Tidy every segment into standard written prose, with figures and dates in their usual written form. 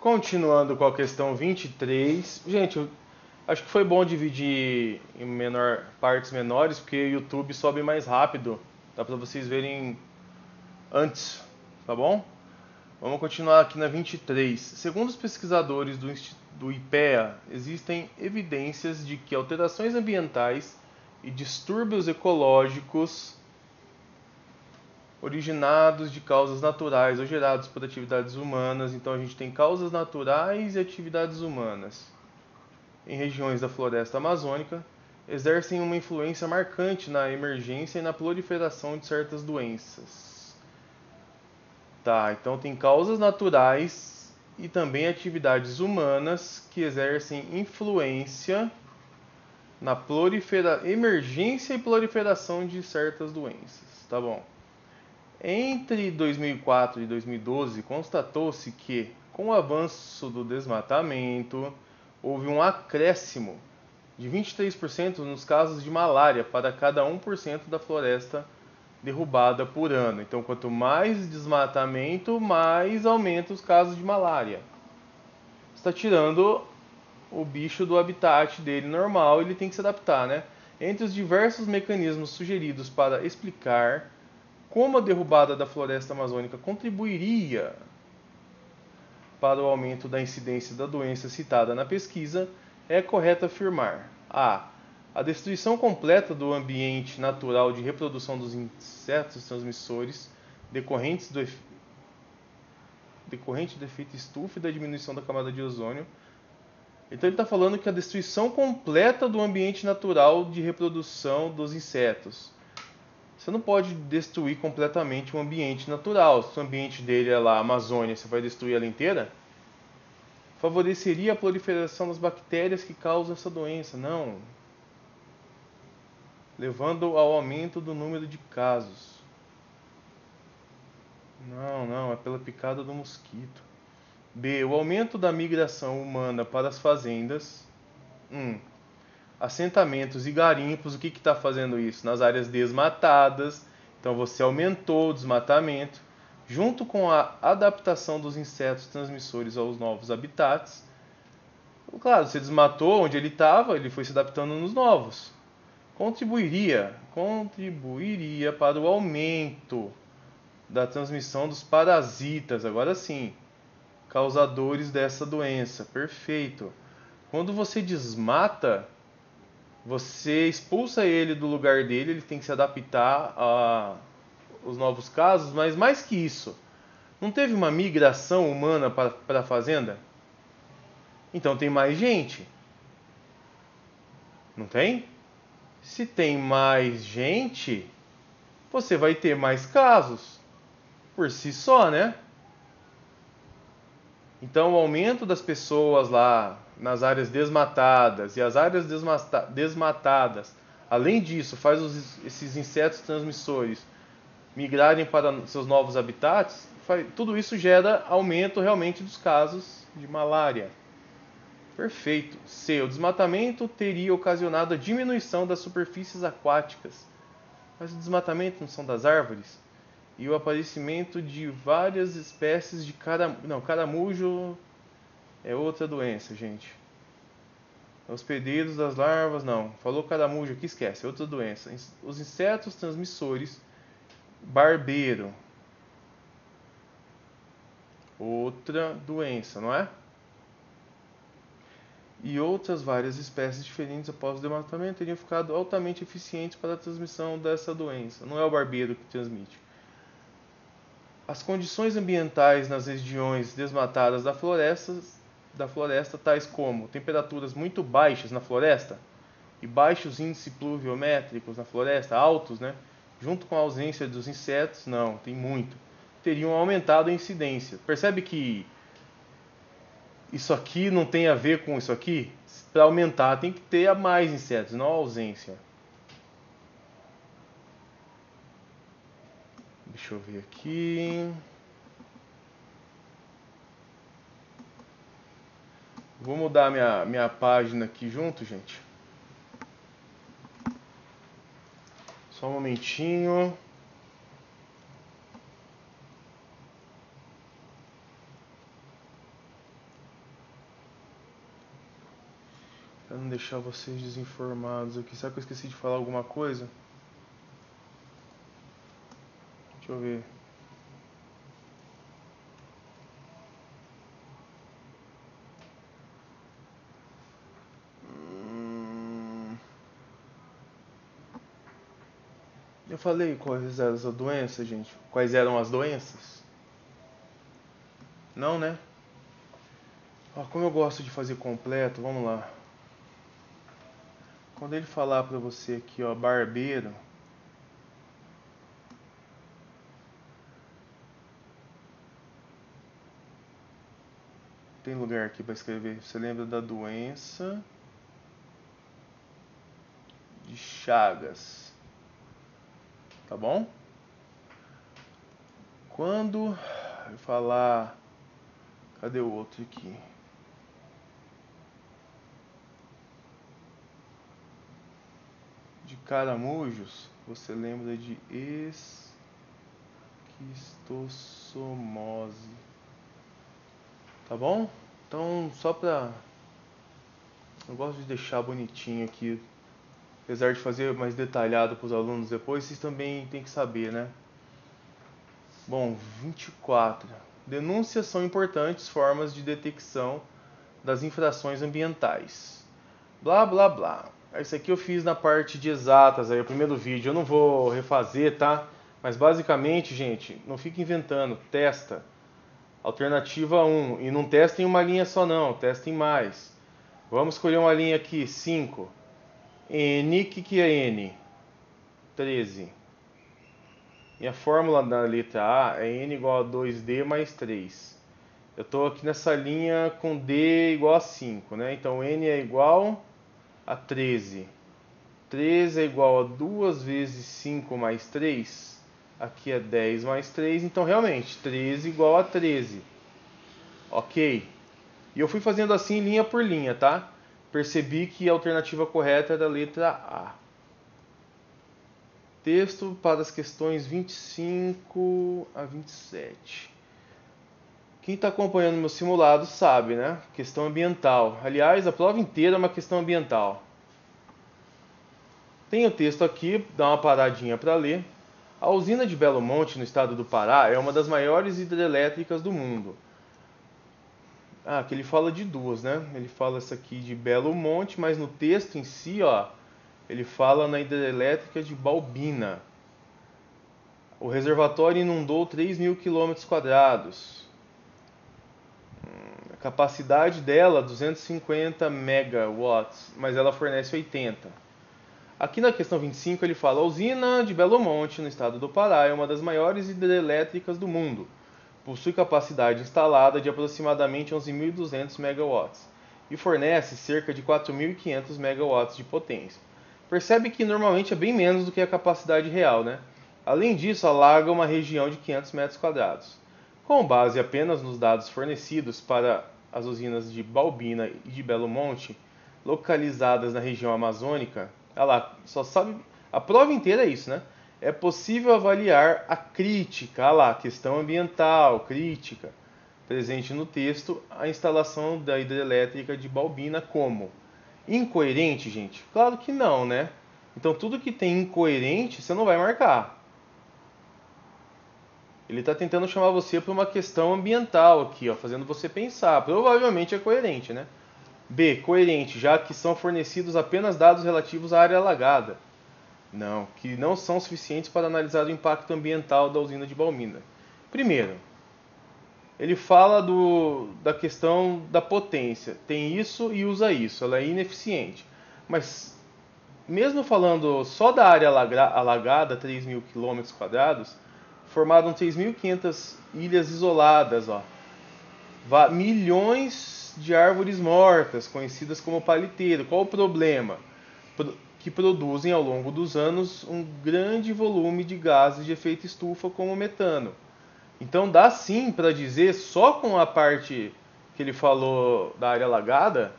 Continuando com a questão 23. Gente, eu acho que foi bom dividir em partes menores, porque o YouTube sobe mais rápido. Dá para vocês verem antes, tá bom? Vamos continuar aqui na 23. Segundo os pesquisadores do IPEA, existem evidências de que alterações ambientais e distúrbios ecológicos originados de causas naturais ou gerados por atividades humanas. Então a gente tem causas naturais e atividades humanas em regiões da floresta amazônica exercem uma influência marcante na emergência e na proliferação de certas doenças. Tá, então tem causas naturais e também atividades humanas que exercem influência na emergência e proliferação de certas doenças. Tá bom. Entre 2004 e 2012, constatou-se que, com o avanço do desmatamento, houve um acréscimo de 23% nos casos de malária para cada 1% da floresta derrubada por ano. Então, quanto mais desmatamento, mais aumenta os casos de malária. Está tirando o bicho do habitat dele normal, ele tem que se adaptar, né? Entre os diversos mecanismos sugeridos para explicar como a derrubada da floresta amazônica contribuiria para o aumento da incidência da doença citada na pesquisa, é correto afirmar: a destruição completa do ambiente natural de reprodução dos insetos transmissores decorrente do efeito estufa e da diminuição da camada de ozônio. Então ele está falando que a destruição completa do ambiente natural de reprodução dos insetos. Você não pode destruir completamente um ambiente natural. Se o ambiente dele é lá a Amazônia, você vai destruir ela inteira? Favoreceria a proliferação das bactérias que causam essa doença? Não. Levando ao aumento do número de casos. Não, é pela picada do mosquito. B. O aumento da migração humana para as fazendas. Assentamentos e garimpos. O que está fazendo isso? Nas áreas desmatadas. Então você aumentou o desmatamento. Junto com a adaptação dos insetos transmissores aos novos habitats. Claro, você desmatou onde ele estava, ele foi se adaptando nos novos. Contribuiria para o aumento da transmissão dos parasitas, agora sim, causadores dessa doença. Perfeito. Quando você desmata, você expulsa ele do lugar dele, ele tem que se adaptar aos novos casos, mas mais que isso, não teve uma migração humana para a fazenda? Então tem mais gente. Não tem? Se tem mais gente, você vai ter mais casos por si só, né? Então, o aumento das pessoas lá nas áreas desmatadas e as áreas desmatadas, além disso, faz esses insetos transmissores migrarem para seus novos habitats, tudo isso gera aumento realmente dos casos de malária. Perfeito. C. O desmatamento teria ocasionado a diminuição das superfícies aquáticas. Mas o desmatamento não são das árvores? E o aparecimento de várias espécies de caramujo. Não, caramujo é outra doença, gente. Hospedeiros das larvas, não. Falou caramujo aqui, esquece, é outra doença. Os insetos transmissores, barbeiro. Outra doença, não é? E outras várias espécies diferentes após o desmatamento teriam ficado altamente eficientes para a transmissão dessa doença. Não é o barbeiro que transmite. As condições ambientais nas regiões desmatadas da floresta, tais como temperaturas muito baixas na floresta e baixos índices pluviométricos na floresta, altos, né? Junto com a ausência dos insetos, não, tem muito, teriam aumentado a incidência. Percebe que isso aqui não tem a ver com isso aqui? Para aumentar tem que ter mais insetos, não a ausência. Deixa eu ver aqui. Vou mudar minha página aqui junto, gente. Só um momentinho. Pra não deixar vocês desinformados aqui. Será que eu esqueci de falar alguma coisa? Deixa eu ver. Eu falei quais eram as doenças, gente? Quais eram as doenças? Não, né? Ó, como eu gosto de fazer completo, vamos lá. Quando ele falar pra você aqui, ó, barbeiro, tem lugar aqui pra escrever. Você lembra da doença de Chagas, tá bom? Quando eu falar, cadê o outro aqui? De caramujos, você lembra de esquistossomose, tá bom? Então, só pra... eu gosto de deixar bonitinho aqui, apesar de fazer mais detalhado para os alunos depois, vocês também têm que saber, né? Bom, 24. Denúncias são importantes formas de detecção das infrações ambientais. Blá, blá, blá. Isso aqui eu fiz na parte de exatas, aí o primeiro vídeo. Eu não vou refazer, tá? Mas basicamente, gente, não fica inventando. Testa. Alternativa 1. E não testem uma linha só não, testem mais. Vamos escolher uma linha aqui, 5. N, que é N? 13. E a fórmula da letra A é N igual a 2D mais 3. Eu estou aqui nessa linha com D igual a 5, né? Então N é igual a 13. 13 é igual a 2 vezes 5 mais 3. Aqui é 10 mais 3. Então realmente, 13 igual a 13. Ok. E eu fui fazendo assim linha por linha, tá? Percebi que a alternativa correta era a letra A. Texto para as questões 25 a 27. Quem está acompanhando meu simulado sabe, né? Questão ambiental. Aliás, a prova inteira é uma questão ambiental. Tem o texto aqui, dá uma paradinha para ler. A usina de Belo Monte, no estado do Pará, é uma das maiores hidrelétricas do mundo. Ah, que ele fala de duas, né? Ele fala essa aqui de Belo Monte, mas no texto em si, ó, ele fala na hidrelétrica de Balbina. O reservatório inundou 3.000 km². A capacidade dela 250 megawatts, mas ela fornece 80. Aqui na questão 25 ele fala: a usina de Belo Monte, no estado do Pará, é uma das maiores hidrelétricas do mundo. Possui capacidade instalada de aproximadamente 11.200 megawatts e fornece cerca de 4.500 megawatts de potência. Percebe que normalmente é bem menos do que a capacidade real, né? Além disso, alaga uma região de 500 metros quadrados. Com base apenas nos dados fornecidos para as usinas de Balbina e de Belo Monte, localizadas na região amazônica, lá, só sabe, a prova inteira é isso, né? É possível avaliar a crítica, lá, questão ambiental, crítica, presente no texto, a instalação da hidrelétrica de Balbina como incoerente, gente? Claro que não, né? Então tudo que tem incoerente, você não vai marcar. Ele está tentando chamar você para uma questão ambiental aqui, ó, fazendo você pensar. Provavelmente é coerente, né? B. Coerente, já que são fornecidos apenas dados relativos à área alagada. Não, que não são suficientes para analisar o impacto ambiental da usina de Balbina. Primeiro, ele fala da questão da potência. Tem isso e usa isso. Ela é ineficiente. Mas, mesmo falando só da área alagada, 3.000 km², formaram 3.500 ilhas isoladas, ó. Milhões de árvores mortas, conhecidas como paliteiro. Qual o problema? Que produzem ao longo dos anos um grande volume de gases de efeito estufa, como o metano. Então dá sim para dizer, só com a parte que ele falou da área alagada,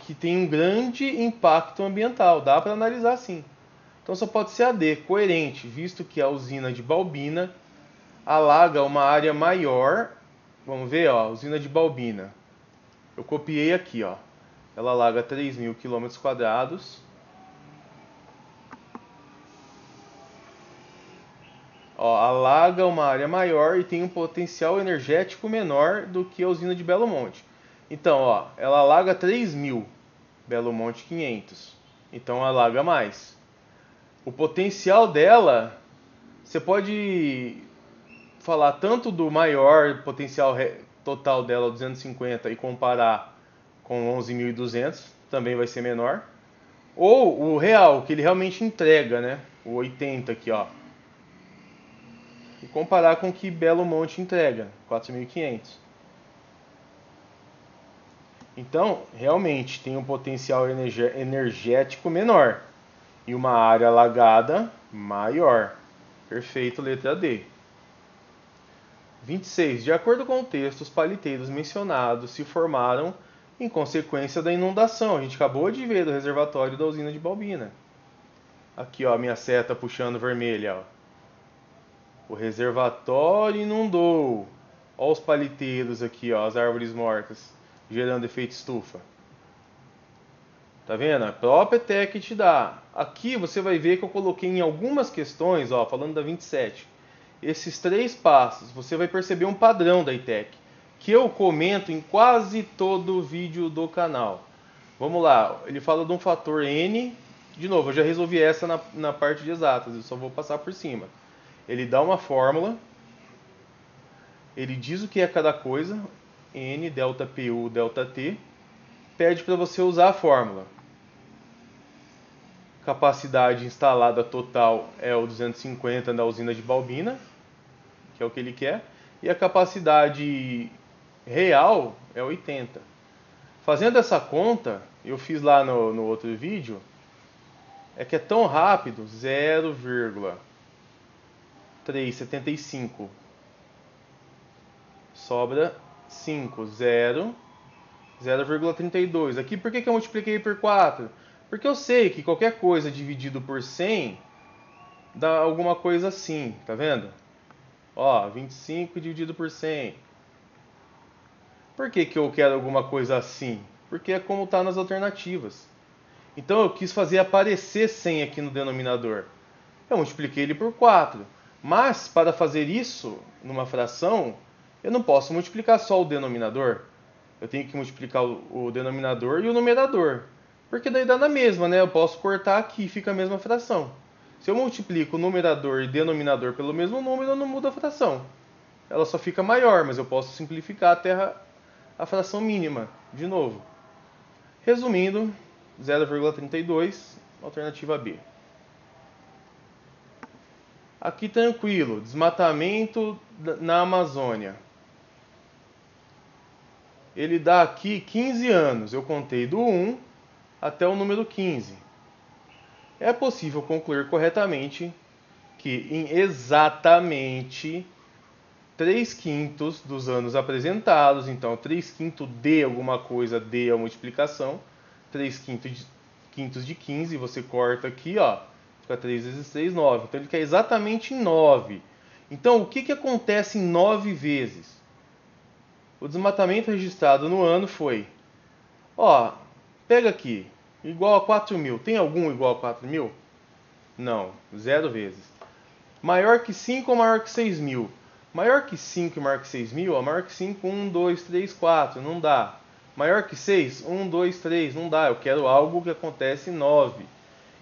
que tem um grande impacto ambiental. Dá para analisar sim. Então só pode ser a D, coerente, visto que a usina de Balbina alaga uma área maior. Vamos ver, ó, usina de Balbina. Eu copiei aqui, ó. ela alaga 3.000 km². Ó, alaga uma área maior e tem um potencial energético menor do que a usina de Belo Monte. Então, ó, ela alaga 3.000, Belo Monte 500. Então alaga mais. O potencial dela, você pode falar tanto do maior potencial total dela, 250, e comparar com 11.200, também vai ser menor. Ou o real, que ele realmente entrega, né? O 80 aqui, ó. E comparar com o que Belo Monte entrega, 4.500. Então, realmente tem um potencial energético menor e uma área alagada maior. Perfeito, letra D. 26. De acordo com o texto, os paliteiros mencionados se formaram em consequência da inundação. A gente acabou de ver do reservatório da usina de Balbina. Aqui, ó, a minha seta puxando vermelha, ó. O reservatório inundou. Olha os paliteiros aqui, ó, as árvores mortas, gerando efeito estufa. Tá vendo? A própria ETEC te dá. Aqui você vai ver que eu coloquei em algumas questões, ó, falando da 27, esses 3 passos. Você vai perceber um padrão da ETEC, que eu comento em quase todo o vídeo do canal. Vamos lá, ele fala de um fator N. De novo, eu já resolvi essa na parte de exatas, eu só vou passar por cima. Ele dá uma fórmula, ele diz o que é cada coisa, N, delta PU, delta T, pede para você usar a fórmula. Capacidade instalada total é o 250 da usina de Balbina, que é o que ele quer, e a capacidade real é 80. Fazendo essa conta, eu fiz lá no outro vídeo, é que é tão rápido, 0,375. Sobra 5, 0,32. Aqui por que eu multipliquei por 4? Porque eu sei que qualquer coisa dividido por 100 dá alguma coisa assim, tá vendo? Ó, 25 dividido por 100. Por que eu quero alguma coisa assim? Porque é como está nas alternativas. Então eu quis fazer aparecer 100 aqui no denominador. Eu multipliquei ele por 4. Mas para fazer isso numa fração, eu não posso multiplicar só o denominador. Eu tenho que multiplicar o denominador e o numerador. Porque daí dá na mesma, né? Eu posso cortar aqui e fica a mesma fração. Se eu multiplico o numerador e denominador pelo mesmo número, não muda a fração. Ela só fica maior, mas eu posso simplificar até a fração mínima, de novo. Resumindo, 0,32, alternativa B. Aqui tranquilo, desmatamento na Amazônia. Ele dá aqui 15 anos, eu contei do 1 até o número 15. É possível concluir corretamente que em exatamente 3/5 dos anos apresentados, então 3/5 de alguma coisa, de a multiplicação, 3/5 de 15, você corta aqui, ó, fica 3 vezes 3, 9. Então ele quer exatamente em 9. Então o que acontece em 9 vezes? O desmatamento registrado no ano foi, ó, pega aqui, igual a 4.000. Tem algum igual a 4.000? Não, 0 vezes. Maior que 5 ou maior que 6.000? Maior que 5 e maior que 6.000, ó, maior que 5, 1, 2, 3, 4, não dá. Maior que 6, 1, 2, 3, não dá. Eu quero algo que acontece em 9.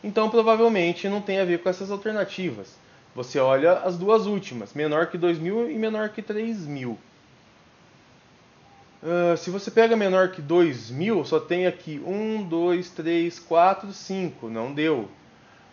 Então provavelmente não tem a ver com essas alternativas. Você olha as duas últimas, menor que 2.000 e menor que 3.000. Se você pega menor que 2.000, só tem aqui 1, 2, 3, 4, 5. Não deu.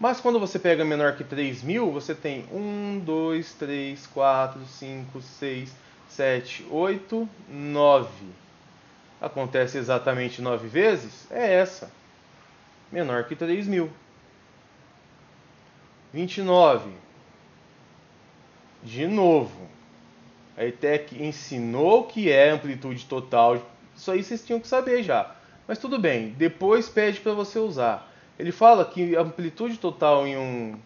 Mas quando você pega menor que 3.000, você tem 1, 2, 3, 4, 5, 6, 7, 8, 9. Acontece exatamente 9 vezes? É essa. Menor que 3.000. 29. De novo. A ETEC ensinou o que é amplitude total. Isso aí vocês tinham que saber já. Mas tudo bem, depois pede para você usar. Ele fala que a amplitude total em um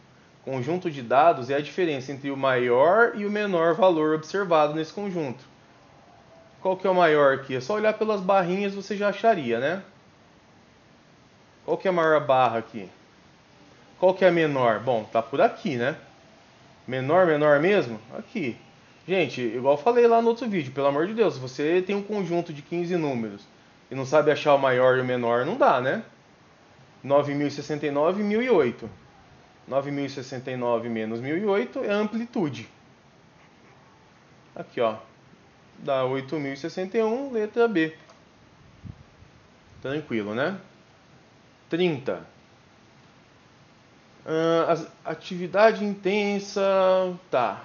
conjunto de dados é a diferença entre o maior e o menor valor observado nesse conjunto. Qual que é o maior aqui? É só olhar pelas barrinhas você já acharia, né? Qual que é a maior barra aqui? Qual que é a menor? Bom, tá por aqui, né? Menor, menor mesmo? Aqui. Gente, igual eu falei lá no outro vídeo, pelo amor de Deus, se você tem um conjunto de 15 números e não sabe achar o maior e o menor, não dá, né? 9.069 e 1.008. 9.069 menos 1.008 é a amplitude. Aqui, ó. Dá 8.061, letra B. Tranquilo, né? 30. Atividade intensa. Tá.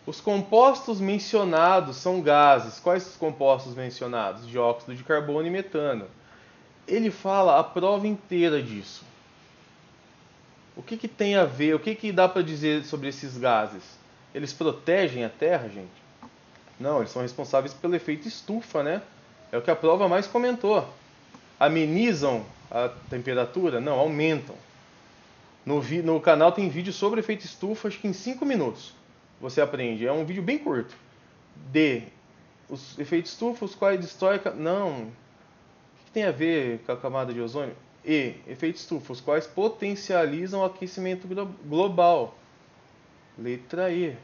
Os compostos mencionados são gases. Quais os compostos mencionados? Dióxido de carbono e metano. Ele fala a prova inteira disso. O que tem a ver? O que dá para dizer sobre esses gases? Eles protegem a Terra, gente? Não, eles são responsáveis pelo efeito estufa, né? É o que a prova mais comentou. Amenizam a temperatura? Não, aumentam. No canal tem vídeo sobre efeito estufa, acho que em 5 minutos você aprende. É um vídeo bem curto. D. Os efeitos estufa, os quais destrói... Não. O que tem a ver com a camada de ozônio? E. Efeitos estufa, os quais potencializam o aquecimento global. Letra E.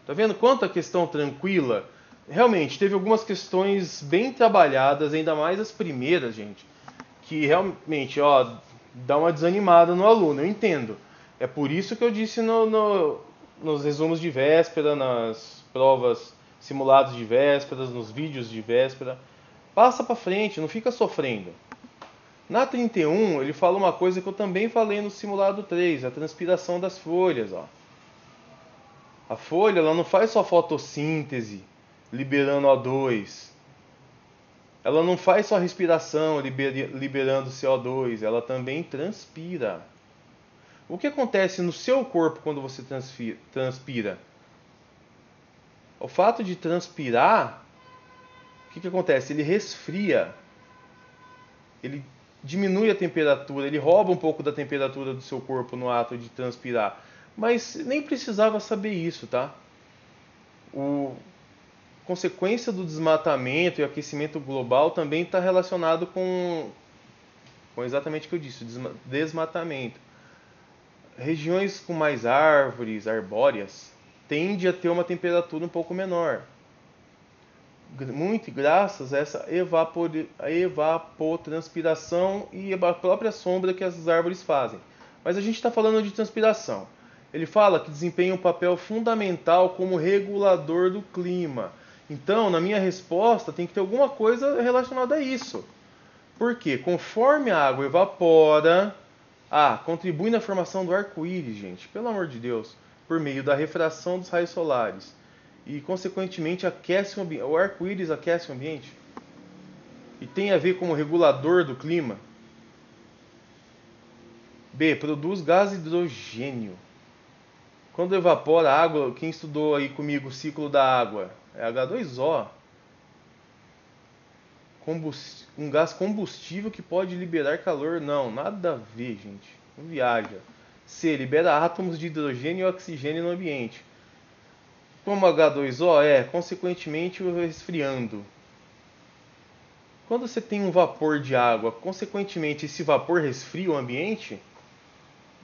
Tá vendo quanta questão tranquila? Realmente, teve algumas questões bem trabalhadas, ainda mais as primeiras, gente, que realmente, ó, dá uma desanimada no aluno, eu entendo. É por isso que eu disse nos resumos de véspera, nas provas simulados de vésperas, nos vídeos de véspera. Passa pra frente, não fica sofrendo. Na 31, ele fala uma coisa que eu também falei no simulado 3, a transpiração das folhas, ó. A folha, ela não faz só fotossíntese, liberando O2. Ela não faz só respiração, liberando CO2. Ela também transpira. O que acontece no seu corpo quando você transpira? O fato de transpirar, o que acontece? Ele resfria. Ele diminui a temperatura, ele rouba um pouco da temperatura do seu corpo no ato de transpirar. Mas nem precisava saber isso, tá? Consequência do desmatamento e aquecimento global também está relacionado com exatamente o que eu disse, desmatamento. Regiões com mais árvores, arbóreas, tende a ter uma temperatura um pouco menor. Muito graças a essa evapotranspiração e a própria sombra que as árvores fazem. Mas a gente está falando de transpiração. Ele fala que desempenha um papel fundamental como regulador do clima. Então, na minha resposta, tem que ter alguma coisa relacionada a isso. Por quê? Conforme a água evapora, contribui na formação do arco-íris, gente, pelo amor de Deus, por meio da refração dos raios solares. E, consequentemente, aquece o ambiente. O arco-íris aquece o ambiente. E tem a ver como regulador do clima. B. Produz gás hidrogênio. Quando evapora a água, quem estudou aí comigo o ciclo da água? É H2O. Um gás combustível que pode liberar calor. Não, nada a ver, gente. Não viaja. C. Libera átomos de hidrogênio e oxigênio no ambiente. Como H2O consequentemente, resfriando. Quando você tem um vapor de água, consequentemente, esse vapor resfria o ambiente?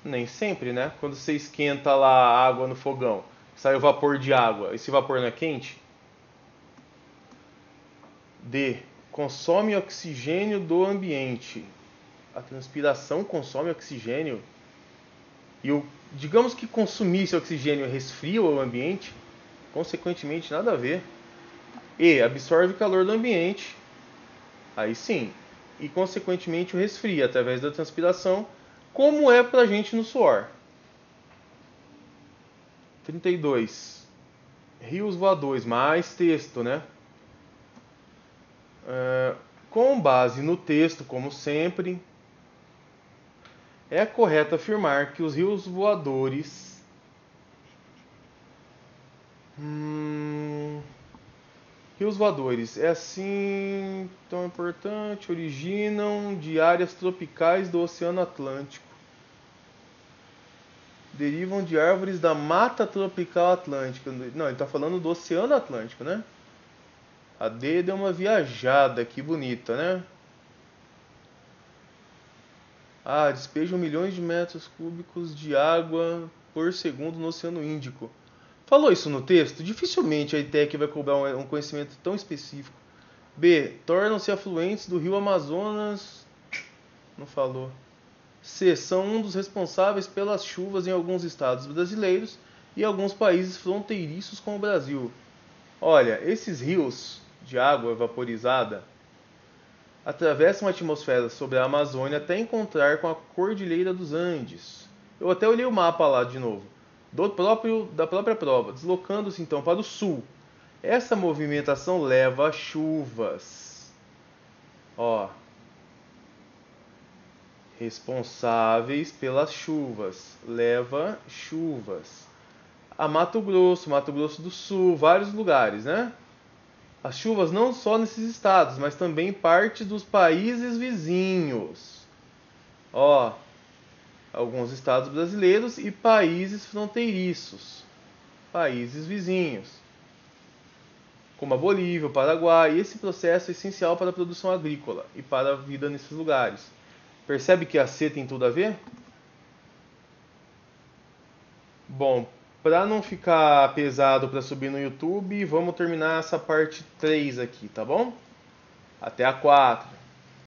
Nem sempre, né? Quando você esquenta lá a água no fogão, sai o vapor de água. Esse vapor não é quente? D. Consome oxigênio do ambiente. A transpiração consome oxigênio. E digamos que consumisse oxigênio resfria o ambiente, consequentemente nada a ver. E. Absorve calor do ambiente. Aí sim. E consequentemente o resfria através da transpiração, como é pra gente no suor. 32. Rios voadores, mais texto, né? Com base no texto, como sempre, é correto afirmar que os rios voadores rios voadores é assim tão importante, originam de áreas tropicais do Oceano Atlântico. Derivam de árvores da Mata Tropical Atlântica. Não, ele está falando do Oceano Atlântico, né? A D deu uma viajada, que bonita, né? Ah, despejam milhões de metros cúbicos de água por segundo no Oceano Índico. Falou isso no texto? Dificilmente a ITEC vai cobrar um conhecimento tão específico. B. Tornam-se afluentes do rio Amazonas. Não falou. C. São um dos responsáveis pelas chuvas em alguns estados brasileiros e alguns países fronteiriços com o Brasil. Olha, esses rios de água vaporizada atravessam a atmosfera sobre a Amazônia até encontrar com a Cordilheira dos Andes. Eu até olhei o mapa lá de novo, da própria prova, deslocando-se então para o sul. Essa movimentação leva a chuvas. Ó, responsáveis pelas chuvas, leva chuvas. A Mato Grosso do Sul, vários lugares, né? As chuvas não só nesses estados, mas também em parte dos países vizinhos. Ó, alguns estados brasileiros e países fronteiriços, países vizinhos, como a Bolívia, o Paraguai. Esse processo é essencial para a produção agrícola e para a vida nesses lugares. Percebe que a C tem tudo a ver? Bom, para não ficar pesado para subir no YouTube, vamos terminar essa parte 3 aqui, tá bom? Até a 4.